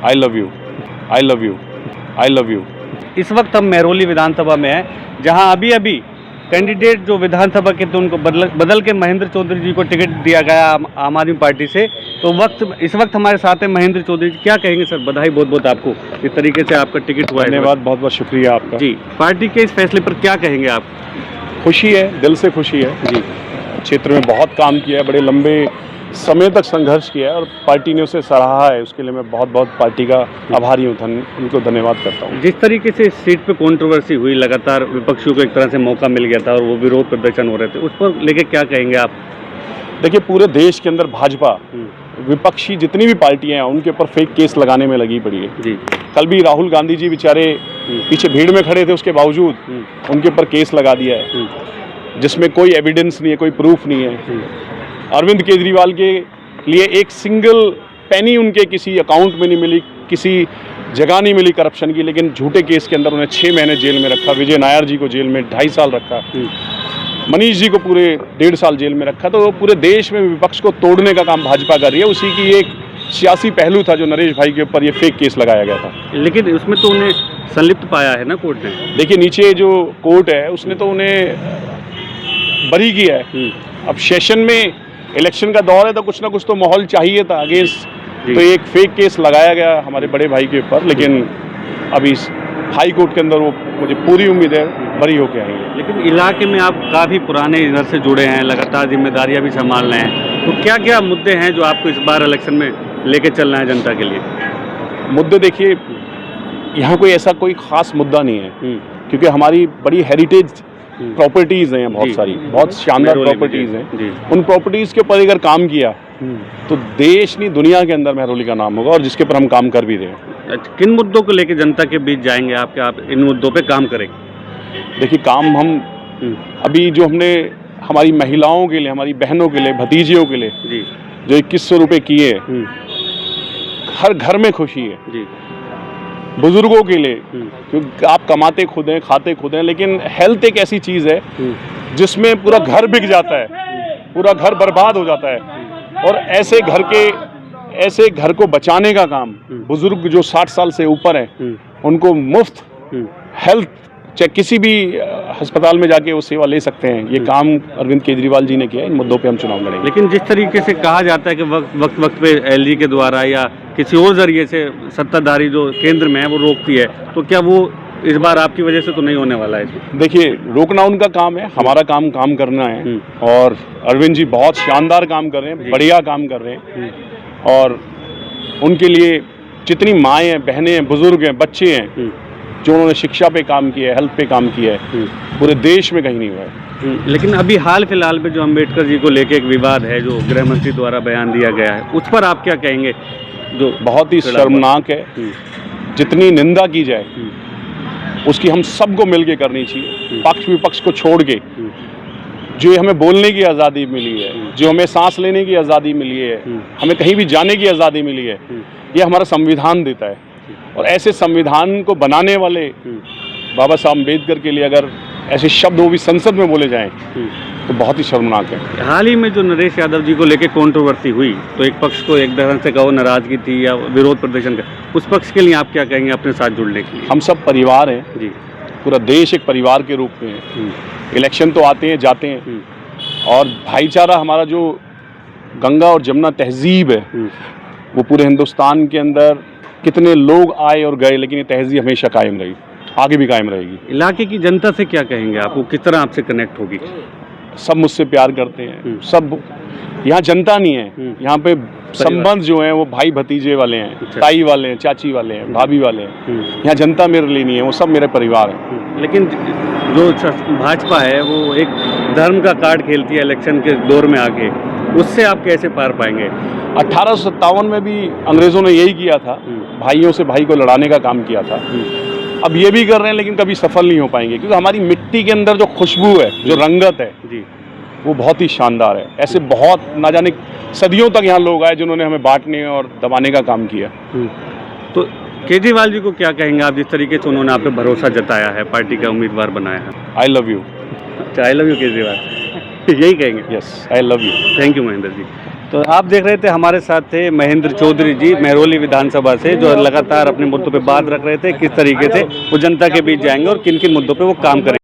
I love you, I love you, I love you. इस वक्त हम महरौली विधानसभा में हैं, जहां अभी अभी कैंडिडेट जो विधानसभा के थे उनको बदल के महेंद्र चौधरी जी को टिकट दिया गया आम आदमी पार्टी से। तो इस वक्त हमारे साथ है महेंद्र चौधरी जी। क्या कहेंगे सर? बधाई बहुत बहुत आपको, इस तरीके से आपका टिकट हुआ है। धन्यवाद, बहुत बहुत शुक्रिया आपका जी। पार्टी के इस फैसले पर क्या कहेंगे आप? खुशी है, दिल से खुशी है जी। क्षेत्र में बहुत काम किया है, बड़े लंबे समय तक संघर्ष किया है और पार्टी ने उसे सराहा है। उसके लिए मैं बहुत बहुत पार्टी का आभारी हूँ, उनको धन्यवाद करता हूँ। जिस तरीके से इस सीट पे कंट्रोवर्सी हुई, लगातार विपक्षियों को एक तरह से मौका मिल गया था और वो विरोध प्रदर्शन हो रहे थे, उस पर लेके क्या कहेंगे आप? देखिए, पूरे देश के अंदर भाजपा विपक्षी जितनी भी पार्टियां हैं उनके ऊपर फेक केस लगाने में लगी पड़ी है। जी। कल भी राहुल गांधी जी बेचारे पीछे भीड़ में खड़े थे, उसके बावजूद उनके ऊपर केस लगा दिया है जिसमें कोई एविडेंस नहीं है, कोई प्रूफ नहीं है। अरविंद केजरीवाल के लिए एक सिंगल पेनी उनके किसी अकाउंट में नहीं मिली, किसी जगह नहीं मिली करप्शन की, लेकिन झूठे केस के अंदर उन्हें 6 महीने जेल में रखा। विजय नायर जी को जेल में 2.5 साल रखा, मनीष जी को पूरे 1.5 साल जेल में रखा। तो पूरे देश में विपक्ष को तोड़ने का काम भाजपा कर रही है। उसी की एक सियासी पहलू था जो नरेश भाई के ऊपर ये फेक केस लगाया गया था। लेकिन उसमें तो उन्हें संलिप्त पाया है ना कोर्ट ने। देखिए, नीचे जो कोर्ट है उसने तो उन्हें बरी किया है। अब सेशन में इलेक्शन का दौर है तो कुछ ना कुछ तो माहौल चाहिए था अगेंस्ट, तो एक फेक केस लगाया गया हमारे बड़े भाई के ऊपर, लेकिन अभी हाई कोर्ट के अंदर वो मुझे पूरी उम्मीद है बरी होके आएंगे। लेकिन इलाके में आप काफ़ी पुराने इधर से जुड़े हैं, लगातार जिम्मेदारियां भी संभाल रहे हैं, तो क्या क्या मुद्दे हैं जो आपको इस बार इलेक्शन में लेके चलना है जनता के लिए? मुद्दे देखिए, यहाँ कोई ऐसा कोई ख़ास मुद्दा नहीं है क्योंकि हमारी बड़ी हेरिटेज प्रॉपर्टीज़ हैं बहुत सारी, बहुत शानदार प्रॉपर्टीज़ हैं। उन प्रॉपर्टीज़ के ऊपर अगर काम किया तो देश नहीं दुनिया के अंदर महरौली का नाम होगा, और जिसके ऊपर हम काम कर भी रहे हैं। अच्छा, किन मुद्दों को लेकर जनता के बीच जाएंगे आप इन मुद्दों पे काम करेंगे? देखिए, काम हम अभी जो हमने हमारी महिलाओं के लिए, हमारी बहनों के लिए, भतीजियों के लिए जी जो 2100 रुपये किए, हर घर में खुशी है जी। बुजुर्गों के लिए, क्योंकि आप कमाते खुद हैं, खाते खुद हैं, लेकिन हेल्थ एक ऐसी चीज़ है जिसमें पूरा घर बिक जाता है, पूरा घर बर्बाद हो जाता है। और ऐसे घर को बचाने का काम, बुजुर्ग जो 60 साल से ऊपर हैं उनको मुफ्त हेल्थ चेक किसी भी अस्पताल में जाके वो सेवा ले सकते हैं, ये काम अरविंद केजरीवाल जी ने किया। इन मुद्दों पे हम चुनाव लड़ेंगे। लेकिन जिस तरीके से कहा जाता है कि वक्त पे एलजी के द्वारा या किसी और जरिए से सत्ताधारी जो केंद्र में है वो रोकती है, तो क्या वो इस बार आपकी वजह से तो नहीं होने वाला है? देखिए, रोकना उनका काम है, हमारा काम करना है। और अरविंद जी बहुत शानदार काम कर रहे हैं, बढ़िया काम कर रहे हैं। और उनके लिए जितनी माएँ हैं, बहनें हैं, बुजुर्ग हैं, बच्चे हैं, जो उन्होंने शिक्षा पे काम किया है, हेल्थ पे काम किया है, पूरे देश में कहीं नहीं हुआ है। लेकिन अभी हाल फिलहाल में जो अम्बेडकर जी को लेके एक विवाद है, जो गृह मंत्री द्वारा बयान दिया गया है, उस पर आप क्या कहेंगे? जो बहुत ही शर्मनाक है। जितनी निंदा की जाए उसकी हम सबको मिलके करनी चाहिए, पक्ष विपक्ष को छोड़ के। जो हमें बोलने की आज़ादी मिली है, जो हमें सांस लेने की आज़ादी मिली है, हमें कहीं भी जाने की आज़ादी मिली है, ये हमारा संविधान देता है। और ऐसे संविधान को बनाने वाले बाबा साहब अम्बेडकर के लिए अगर ऐसे शब्द वो भी संसद में बोले जाएं तो बहुत ही शर्मनाक है। हाल ही में जो नरेश यादव जी को लेकर कंट्रोवर्सी हुई, तो एक पक्ष को एक तरह से कहो नाराजगी थी या विरोध प्रदर्शन का, उस पक्ष के लिए आप क्या कहेंगे अपने साथ जुड़ने के लिए? हम सब परिवार हैं जी, पूरा देश एक परिवार के रूप में है। इलेक्शन तो आते हैं जाते हैं, और भाईचारा हमारा जो गंगा और जमुना तहजीब है वो पूरे हिंदुस्तान के अंदर कितने लोग आए और गए, लेकिन ये तहजीब हमेशा कायम रही, आगे भी कायम रहेगी। इलाके की जनता से क्या कहेंगे आप? वो किस तरह आपसे कनेक्ट होगी? सब मुझसे प्यार करते हैं, सब। यहाँ जनता नहीं है, यहाँ पे संबंध जो हैं वो भाई भतीजे वाले हैं, ताई वाले हैं, चाची वाले हैं, भाभी वाले हैं। यहाँ जनता मेरे लिए नहीं है, वो सब मेरे परिवार हैं। लेकिन जो भाजपा है वो एक धर्म का कार्ड खेलती है इलेक्शन के दौर में आके, उससे आप कैसे पार पाएंगे? 1857 में भी अंग्रेज़ों ने यही किया था, भाइयों से भाई को लड़ाने का काम किया था। अब ये भी कर रहे हैं, लेकिन कभी सफल नहीं हो पाएंगे, क्योंकि हमारी मिट्टी के अंदर जो खुशबू है, जो रंगत है जी, वो बहुत ही शानदार है। ऐसे बहुत ना जाने सदियों तक यहाँ लोग आए जिन्होंने हमें बांटने और दबाने का काम किया। तो केजरीवाल जी को क्या कहेंगे आप, जिस तरीके से उन्होंने आप पे भरोसा जताया है, पार्टी का उम्मीदवार बनाया है? I love you. अच्छा, आई लव यू केजरीवाल, यही कहेंगे? Yes, I love you. Thank you Mahendra ji. तो आप देख रहे थे हमारे साथ थे महेंद्र चौधरी जी महरौली विधानसभा से, जो लगातार अपने मुद्दों पे बात रख रहे थे किस तरीके से वो जनता के बीच जाएंगे और किन किन मुद्दों पे वो काम करेंगे।